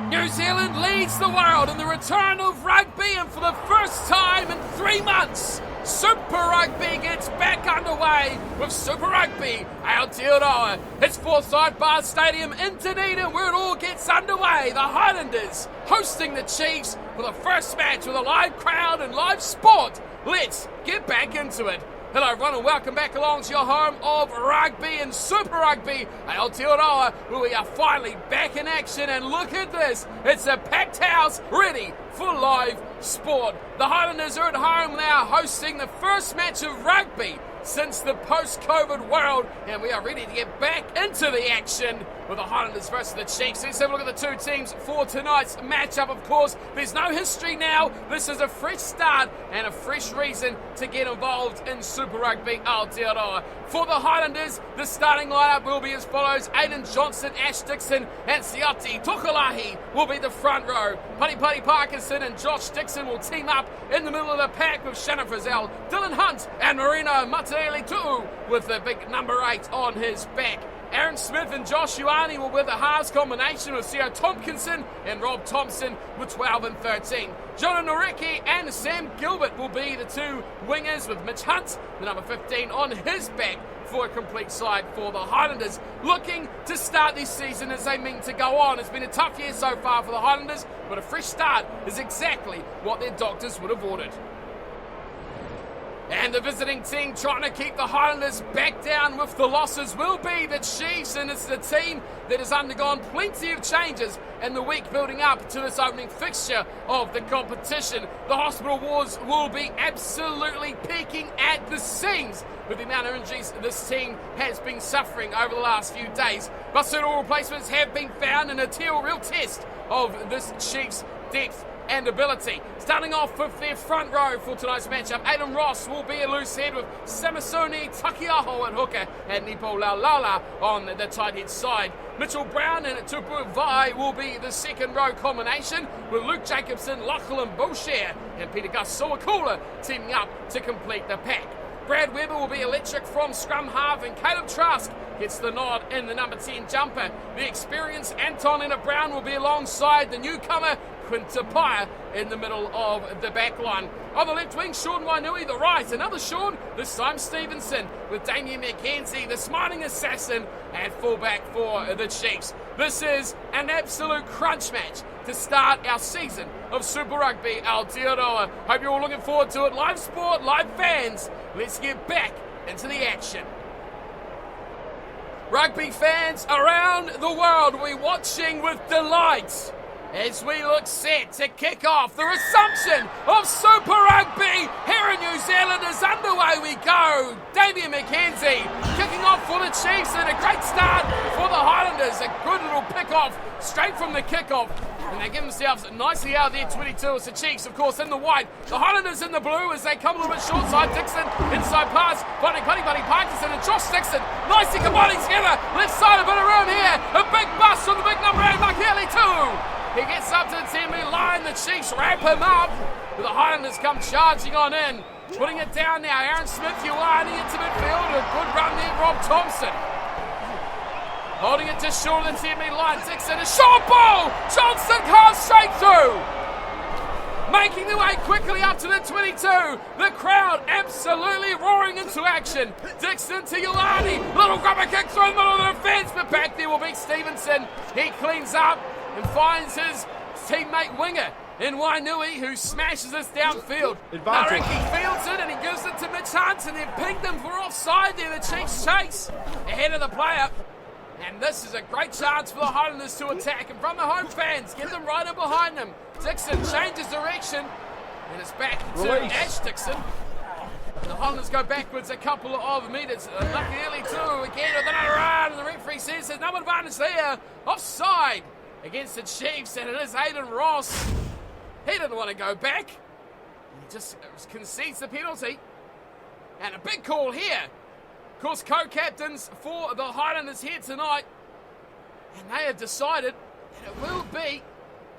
New Zealand leads the world in the return of rugby, and for the first time in 3 months, Super Rugby gets back underway with Super Rugby Aotearoa. It's Forsyth Bar Stadium in Dunedin where it all gets underway. The Highlanders hosting the Chiefs for the first match with a live crowd and live sport. Let's get back into it. Hello everyone and welcome back along to your home of rugby and Super Rugby Aotearoa, where we are finally back in action, and look at this, it's a packed house ready for live sport. The Highlanders are at home now hosting the first match of rugby since the post-COVID world, and we are ready to get back into the action with the Highlanders versus the Chiefs. Let's have a look at the two teams for tonight's matchup. Of course, there's no history now. This is a fresh start and a fresh reason to get involved in Super Rugby Aotearoa. For the Highlanders, the starting lineup will be as follows: Aiden Johnson, Ash Dixon, and Siati Tokolahi will be the front row. Putty Parkinson and Josh Dixon will team up in the middle of the pack with Shannon Frizzell, Dylan Hunt, and Marino Mataele Tu'u with the big number 8 on his back. Aaron Smith and Josh Ioane will be the halves combination with Sio Tompkinson and Rob Thompson with 12 and 13. Jonah Noreki and Sam Gilbert will be the two wingers with Mitch Hunt, the number 15, on his back for a complete side for the Highlanders, looking to start this season as they mean to go on. It's been a tough year so far for the Highlanders, but a fresh start is exactly what their doctors would have ordered. And the visiting team trying to keep the Highlanders back down with the losses will be the Chiefs, and it's the team that has undergone plenty of changes in the week building up to this opening fixture of the competition. The hospital wars will be absolutely peaking at the seams with the amount of injuries this team has been suffering over the last few days. But suitable replacements have been found in a real test of this Chiefs' depth and ability. Starting off with their front row for tonight's matchup, Aidan Ross will be a loose head with Samisoni Takiaho at hooker and Nipo Laulala on the tight head side. Mitchell Brown and Tupu Vai will be the second row combination with Luke Jacobson, Lachlan Boucher and Peter Gus Sowakula teaming up to complete the pack. Brad Weber will be electric from scrum half, and Caleb Trask gets the nod in the number 10 jumper. The experienced Anton Leonard Brown will be alongside the newcomer Quinta Paya in the middle of the back line. On the left wing, Sean Wainui, the right, another Sean, this time Stevenson, with Damien McKenzie, the smiling assassin, at fullback for the Chiefs. This is an absolute crunch match to start our season of Super Rugby Aotearoa. Hope you're all looking forward to it. Live sport, live fans. Let's get back into the action. Rugby fans around the world, we're watching with delight as we look set to kick off the resumption of Super Rugby here in New Zealand. Is underway we go. Damien McKenzie kicking off for the Chiefs, and a great start for the Highlanders. A good little pick-off straight from the kick-off. And they give themselves nicely out of their 22. It's the Chiefs, of course, in the white. The Highlanders in the blue as they come a little bit short side. Dixon, inside pass, finding Putty Parkinson and Josh Dixon. Nicely combining together. Left side, a bit of room here. A big bust on the big number 8, Makieli too. He gets up to the 10-metre line. The Chiefs wrap him up. But the Highlanders come charging on in. Putting it down now. Aaron Smith, Ioane into midfield. A good run there, Rob Thompson. Holding it just short of the 10-metre line. Dixon, a short ball! Johnson comes straight through! Making their way quickly up to the 22. The crowd absolutely roaring into action. Dixon to Ioane. Little grubber kick through the middle of the defence, but back there will be Stevenson. He cleans up and finds his teammate winger in Wainui, who smashes this downfield. Nareki fields it and he gives it to Mitch Hunt, and they've pinged him for offside there. The Chiefs chase ahead of the player. And this is a great chance for the Highlanders to attack. And from the home fans, get them right in behind them. Dixon changes direction. And it's back to Ash Dixon. The Highlanders go backwards a couple of metres. Lucky too, again with another run. And the referee says there's no advantage there. Offside against the Chiefs. And it is Aidan Ross. He didn't want to go back. He just concedes the penalty. And a big call here. Of course, co-captains for the Highlanders here tonight, and they have decided that it will be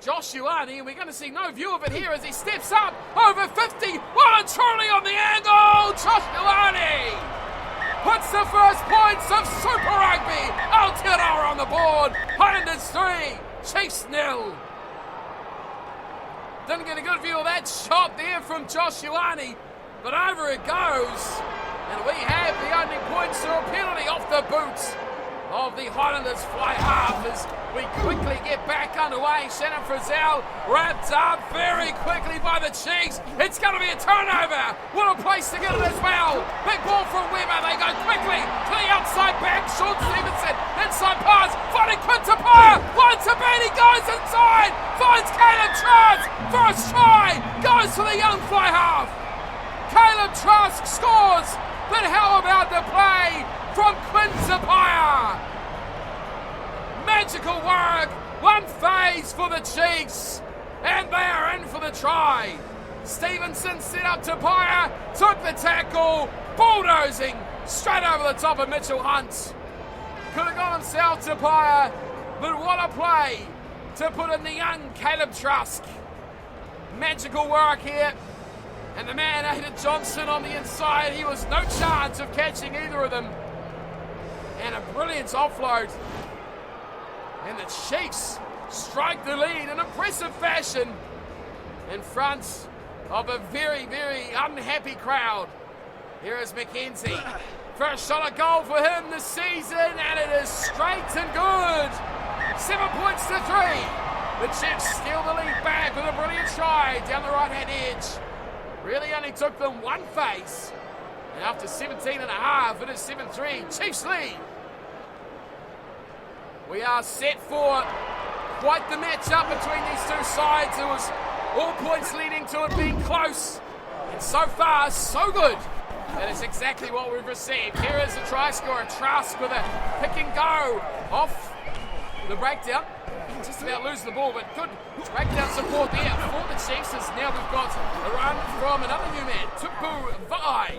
Josh Ioane, and we're going to see no view of it here as he steps up over 50. Well and truly on the angle, Josh Ioane! puts the first points of Super Rugby Aotearoa on the board. Highlanders 3, Chiefs 0. Didn't get a good view of that shot there from Josh Ioane, but over it goes. And we have the opening points through a penalty off the boots of the Highlanders fly half as we quickly get back underway. Shannon Frizzell wrapped up very quickly by the Chiefs. It's going to be a turnover. What a place to get it as well. Big ball from Weber. They go quickly to the outside back. Sean Stevenson, inside pass, finding Quinta Paya. One to Ben, he goes inside. Finds Caleb Trask. First try goes to the young fly half. Caleb Trask scores. But how about the play from Quinta Paya? Magical work, one phase for the Chiefs, and they are in for the try. Stevenson set up to Paya, took the tackle, bulldozing straight over the top of Mitchell Hunt. Could have got himself to Paya, but what a play to put in the young Caleb Trask. Magical work here. And the man, Aidan Johnson, on the inside, he was no chance of catching either of them. And a brilliant offload. And the Chiefs strike the lead in impressive fashion in front of a very, very unhappy crowd. Here is McKenzie. First shot at goal for him this season, and it is straight and good. 7 points to 3. The Chiefs steal the lead back with a brilliant try down the right-hand edge. Really only took them one phase. And after 17 and a half, it is 7-3. Chiefs lead. We are set for quite the match-up between these two sides. It was all points leading to it being close. And so far, so good. That is exactly what we've received. Here is the try scorer, Trask, with a pick and go off the breakdown. Just about losing the ball, but good breakdown support there for the Chiefs as now we've got a run from another new man, Tupu Vai.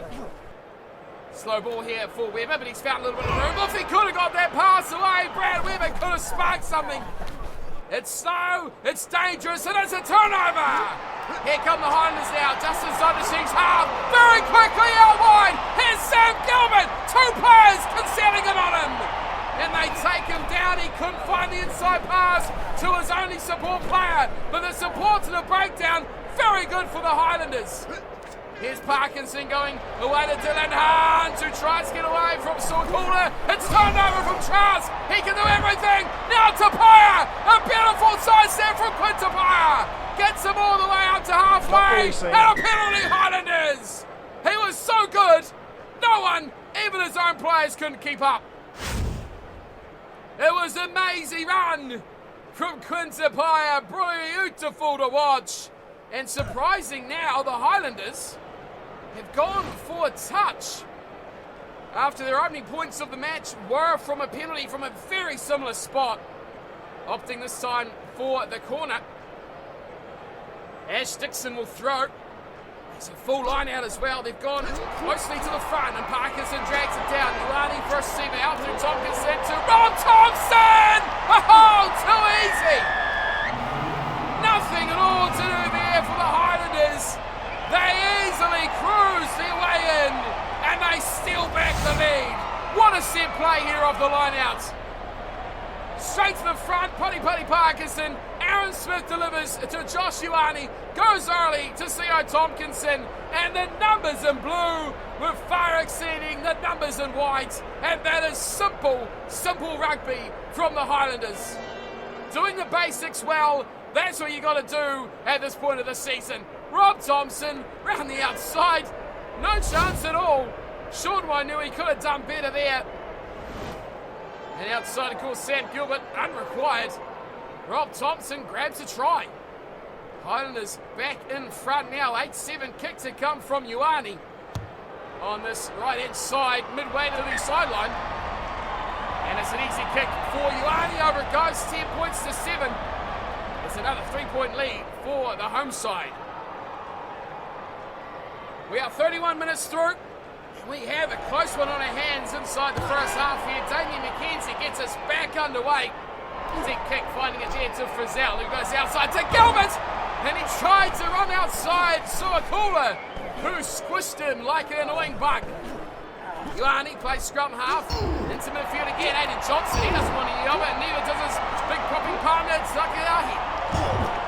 Slow ball here for Weber, but he's found a little bit of room. If he could have got that pass away, Brad Weber could have sparked something. It's slow, it's dangerous, and it's a turnover. Here come the Highlanders now, just inside the Chiefs half. Very quickly out wide. Here's Sam Gilbert. 2 players concealing it on him. And they take him down. He couldn't find the inside pass to his only support player. But the support to the breakdown, very good for the Highlanders. Here's Parkinson going away to Dylan Hunt, who tries to get away from Sorkula. It's turned over from Trask. He can do everything. Now to Paya. A beautiful side step from Quinta Paya. Gets him all the way up to halfway. And a penalty, Highlanders. He was so good. No one, even his own players, couldn't keep up. It was an amazing run from Quinta Paya. Beautiful to watch. And surprising now, the Highlanders have gone for a touch after their opening points of the match were from a penalty from a very similar spot. Opting this time for the corner. Ash Dixon will throw. It's a full line out as well. They've gone closely to the front, and Parkinson drags it down. Ioane for a receiver out through Tompkinson to Rob Thompson! Oh, too easy! Nothing at all to do there for the Highlanders. They easily cruise their way in, and they steal back the lead. What a set play here off the line out. Straight to the front, Putty Parkinson. Aaron Smith delivers to Josh Ioane, goes early to C.O. Tompkinson, and the numbers in blue were far exceeding the numbers in white, and that is simple rugby from the Highlanders. Doing the basics well, that's what you got to do at this point of the season. Rob Thompson, round the outside, no chance at all. Sean Wainui could have done better there. And outside, of course, Sam Gilbert, unrequired. Rob Thompson grabs a try. Highlanders back in front now. 8-7 kick to come from Ioane on this right-hand side, midway to the sideline. And it's an easy kick for Ioane. Over it goes, 10 points to 7. It's another 3-point lead for the home side. We are 31 minutes through. We have a close one on our hands inside the first half here. Damien McKenzie gets us back underway. Deep kick, finding it there to Frizzell, who goes outside to Gilbert. And he tried to run outside Suakula, who squished him like an annoying bug. Ioane plays scrum half. Into midfield again. Aiden Johnson, he doesn't want any of it. And neither does his big popping partner, Zakayahi.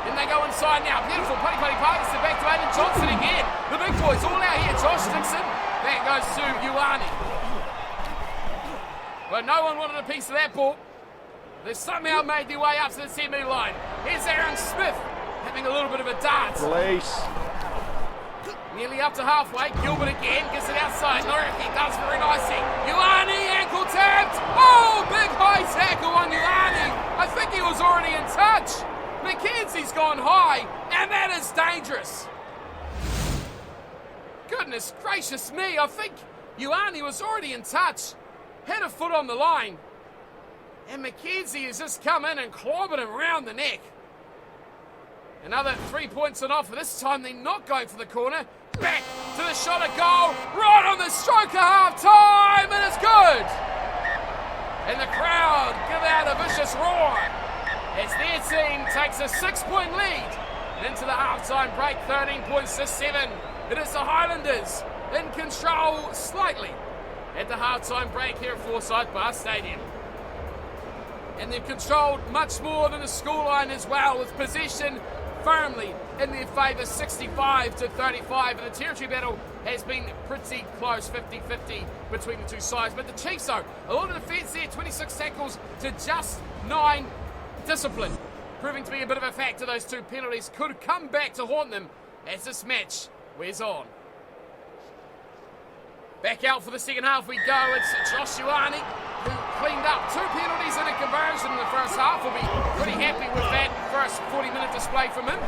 Then they go inside now. Beautiful putty pass. They're back to Aiden Johnson again. The big boys all out here. Josh Dixon. That goes to Ioane. But no one wanted a piece of that ball. They've somehow made their way up to the 10-metre line. Here's Aaron Smith having a little bit of a dance. Release. Nearly up to halfway. Gilbert again gets it outside. Noriki does very nicely. Ioane ankle tapped. Oh, big high tackle on Ioane. I think he was already in touch. Mackenzie's gone high, and that is dangerous. Goodness gracious me. I think Ioane was already in touch. Had a foot on the line. And Mackenzie has just come in and clobbered him round the neck. Another 3 points on offer. This time they're not going for the corner. Back to the shot at goal. Right on the stroke of half time. And it's good. And the crowd give out a vicious roar as their team takes a 6-point lead. And into the halftime break, 13 points to 7. It is the Highlanders in control slightly at the halftime break here at Forsyth Bar Stadium. And they've controlled much more than the scoreline as well, with possession firmly in their favour, 65-35. And the territory battle has been pretty close, 50-50 between the two sides. But the Chiefs, though, a lot of defence there, 26 tackles to just 9. Discipline proving to be a bit of a factor. Those two penalties could come back to haunt them as this match wears on. Back out for the second half we go. It's Josh Ioane, who cleaned up 2 penalties and a conversion in the first half. We'll be pretty happy with that first 40-minute display from him.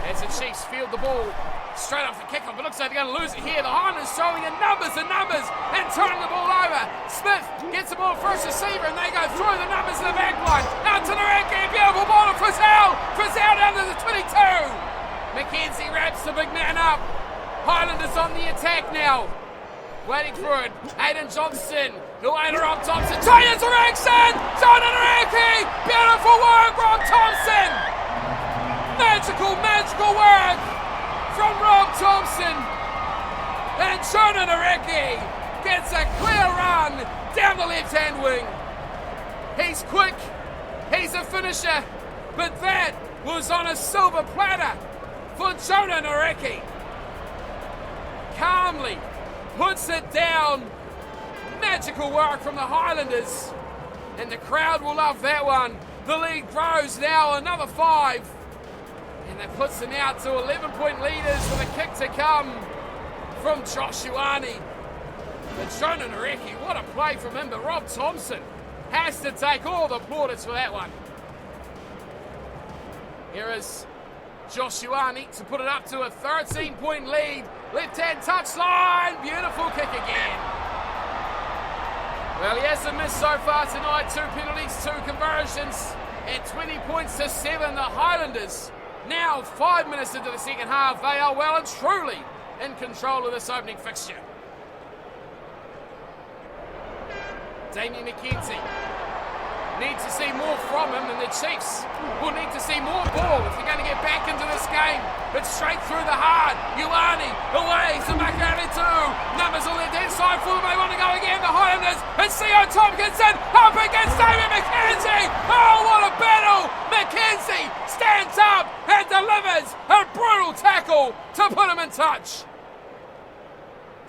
As the Chiefs field the ball straight off the kickoff. It looks like they're going to lose it here. The Highlanders showing in numbers and turning the ball over. Smith gets the ball first receiver, and they go through the numbers in the back line. Out to the Nareki. Beautiful ball to Frizzell. Frizzell down to the 22. Mackenzie wraps the big man up. Highlanders on the attack now. Waiting for it. Aiden Johnson. The waiter Rob Thompson. Changes direction. Jonah Nareki. Beautiful work, Rob Thompson. Magical work from Rob Thompson. And Jonah Nareki gets a clear run down the left-hand wing. He's quick. He's a finisher. But that was on a silver platter for Jonah Nareki. Calmly puts it down. Magical work from the Highlanders. And the crowd will love that one. The lead grows now, another 5. And that puts them out to 11-point leaders with a kick to come from Josh Ioane. But Jonah Nareki, what a play from him. But Rob Thompson has to take all the plaudits for that one. Here is Josh Ioane to put it up to a 13-point lead. Left-hand touchline. Beautiful kick again. Well, he hasn't missed so far tonight. 2 penalties, 2 conversions. At 20 points to 7, the Highlanders. Now, 5 minutes into the second half, they are well and truly in control of this opening fixture. Damien Mackenzie needs to see more from him, and the Chiefs will need to see more ball if they're going to get back into this game. But straight through the heart, Ioane away to Makari 2. Numbers on the left side for them. They want to go again. The Highlanders and C.O. Tompkinson up against Damien Mackenzie. Oh, what a battle! Mackenzie stands up and delivers a brutal tackle to put him in touch.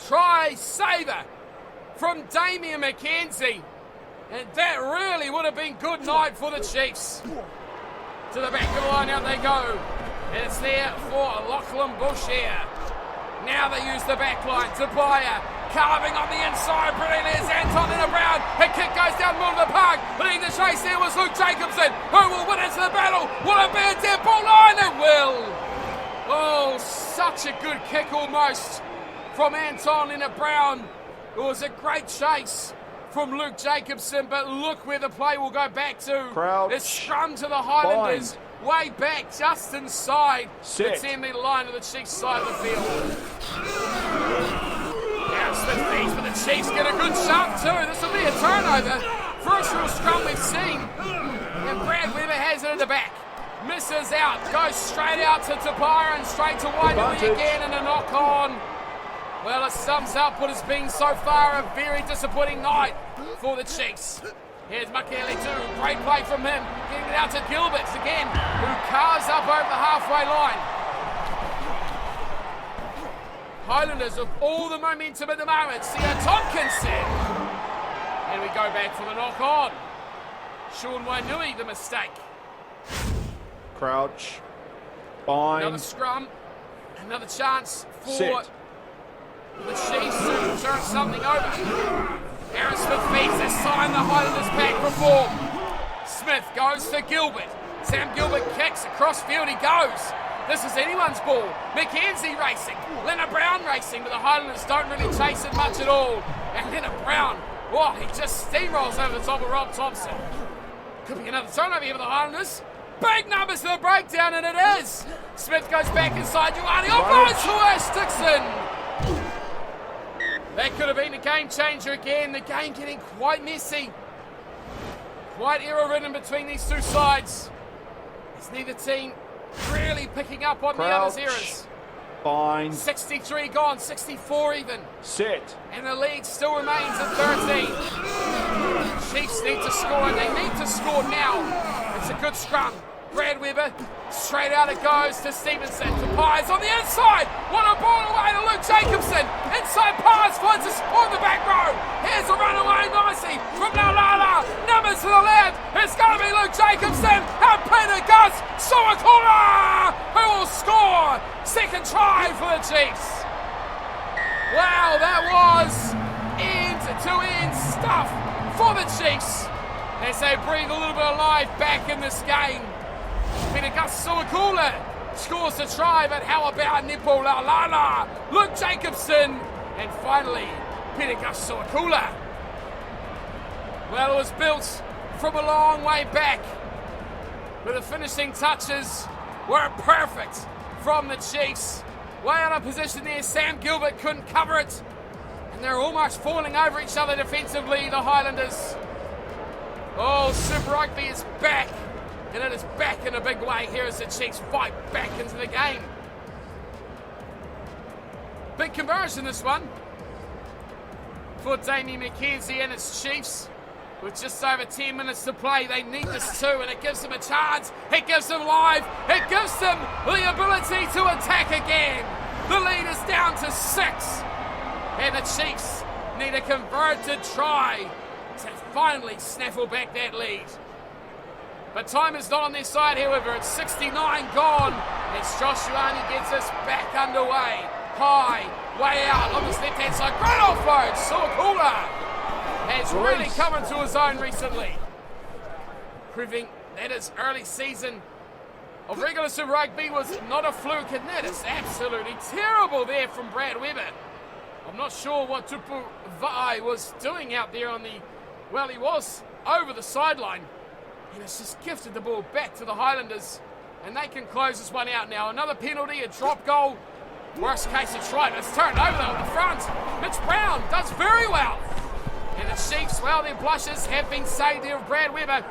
Try saver from Damien Mackenzie. And that really would have been good night for the Chiefs. To the back of the line, out they go. And it's there for Lachlan Bush here. Now they use the back line. Tobiah carving on the inside. Brilliant is Anton in a Brown. A kick goes down the middle of the park. Leading the chase there was Luke Jacobson, who will win into the battle. Will it be a dead ball line? It will. Oh, such a good kick almost from Anton in a Brown. It was a great chase from Luke Jacobson, but look where the play will go back to. Crouch. It's scrum to the Highlanders, way back just inside the 10-metre line of the Chiefs side of the field. Now Smith feeds, but the Chiefs get a good shove too. This will be a turnover. First real scrum we've seen. And Brad Weber has it in the back. Misses out, goes straight out to Tobiah and straight to Wainui again, and a knock on. Well, it sums up what has been so far a very disappointing night for the Chiefs. Here's Makele too. Great play from him. Getting it out to Gilbert again, who carves up over the halfway line. Highlanders with all the momentum at the moment. Theo Tompkinson. And we go back for the knock on. Sean Wainui, the mistake. Crouch. Bind. Another scrum. Another chance for Set. the Chiefs to turn something over. Aaron Smith feeds this time the Highlanders back reform. Smith goes to Gilbert. Sam Gilbert kicks across field. He goes. This is anyone's ball. McKenzie racing. Leonard Brown racing, but the Highlanders don't really chase it much at all. And Leonard Brown, he just steamrolls over the top of Rob Thompson. Could be another turnover here for the Highlanders. Big numbers for the breakdown, and it is. Smith goes back inside. Ioane offloads to Ash Dixon. That could have been a game changer again. The game getting quite messy. Quite error-ridden between these two sides. It's neither team really picking up on the other's errors. Bind. 63 gone, 64 even. Set. And the lead still remains at 13. Chiefs need to score, and they need to score now. It's a good scrum. Brad Weber, straight out it goes to Stevenson. To Pies on the inside. What a ball away to Luke Jacobson. Inside Pies finds a support in the back row. Here's a run away nicely from Nalala. Numbers to the left. It's going to be Luke Jacobson. And Peter Gus Sowakula, who will score. Second try for the Chiefs. Wow, that was end-to-end stuff for the Chiefs as they breathe a little bit of life back in this game. Peter Gus Sowakula scores the try, but how about Nepo Laulala, Luke Jacobson, and finally Peter Gus Sowakula? Well, it was built from a long way back, but the finishing touches were perfect from the Chiefs. Way out of position there, Sam Gilbert couldn't cover it, and they're almost falling over each other defensively, the Highlanders. Oh, Super Rugby is back, and it is back in a big way here as the Chiefs fight back into the game. Big conversion this one for Damien McKenzie and his Chiefs. With just over 10 minutes to play, they need this too, and it gives them a chance. It gives them life. It gives them the ability to attack again. The lead is down to 6, and the Chiefs need a converted try to finally snaffle back that lead. But time is not on their side, however. It's 69 gone as Josh Ioane gets us back underway. High, way out on this left-hand side. Great offload. Sowakula has really come into his own recently, proving that his early season of regular Super Rugby was not a fluke, and that is absolutely terrible there from Brad Weber. I'm not sure what Tupu Vai was doing out there on the, well, he was over the sideline. And it's just gifted the ball back to the Highlanders, and they can close this one out now. Another penalty, a drop goal. Worst case, a try, but it's turned over though in the front. Mitch Brown does very well. And the Chiefs, well, their blushes have been saved there of Brad Weber.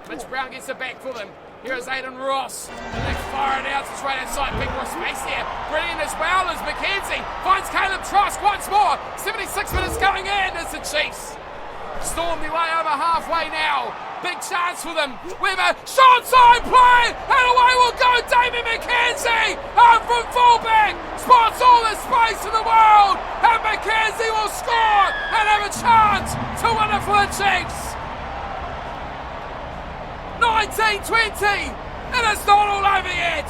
Mitch Brown gets it back for them. Here is Aidan Ross. And they fire it out to straight outside. Big more space here. Brilliant as well as McKenzie finds Caleb Trask once more. 76 minutes going in as the Chiefs storm their way over halfway now. Big chance for them. Weber, short side play, and away will go Damien McKenzie. Out from fullback, spots all the space in the world, and McKenzie will score and have a chance to win it for the Chiefs. 19-20, and it's not all over yet.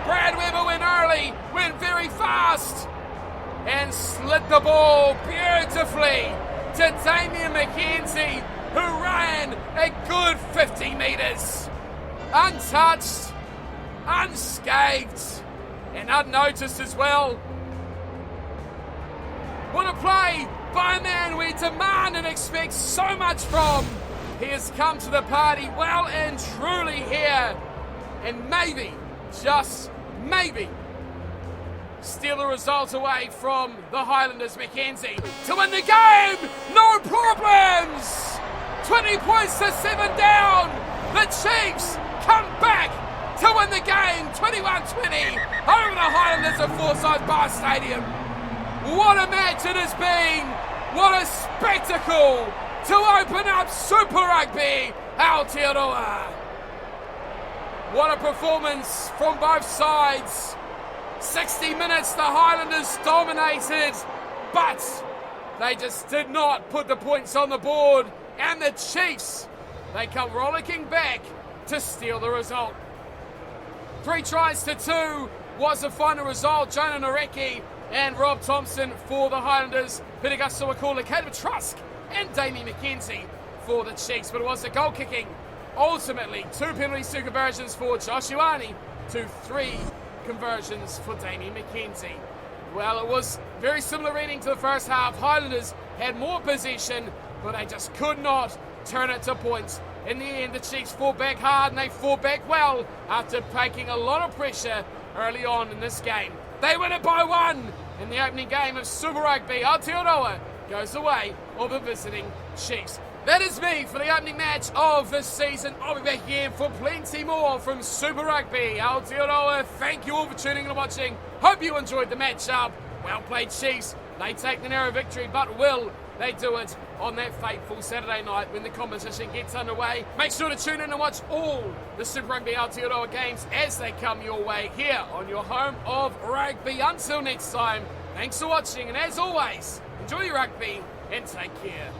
Brad Weber went early, went very fast, and slid the ball beautifully to Damien McKenzie, who ran a good 50 metres. Untouched, unscathed, and unnoticed as well. What a play by a man we demand and expect so much from. He has come to the party well and truly here, and maybe, just maybe, steal the result away from the Highlanders. McKenzie to win the game, no problems. 20 points to 7 down. The Chiefs come back to win the game, 21-20 over the Highlanders of Forsyth Bar Stadium. What a match it has been! What a spectacle to open up Super Rugby Aotearoa. What a performance from both sides. 60 minutes the Highlanders dominated, but they just did not put the points on the board. And the Chiefs, they come rollicking back to steal the result. 3 tries to 2 was the final result. Jonah Nareki and Rob Thompson for the Highlanders. Pitagusto Wakula, Caleb Trusk and Damien McKenzie for the Chiefs. But it was the goal kicking. Ultimately, 2 penalties, 2 conversions for Josh Ioane to 3 conversions for Damien McKenzie. Well, it was very similar reading to the first half. Highlanders had more possession, but they just could not turn it to points. In the end, the Chiefs fought back hard, and they fought back well after taking a lot of pressure early on in this game. They win it by 1 in the opening game of Super Rugby. Aotearoa goes the way of the visiting Chiefs. That is me for the opening match of the season. I'll be back again for plenty more from Super Rugby Aotearoa. Thank you all for tuning in and watching. Hope you enjoyed the matchup. Well played, Chiefs. They take the narrow victory, but will they do it on that fateful Saturday night when the competition gets underway? Make sure to tune in and watch all the Super Rugby Aotearoa games as they come your way here on your home of rugby. Until next time, thanks for watching, and as always, enjoy your rugby and take care.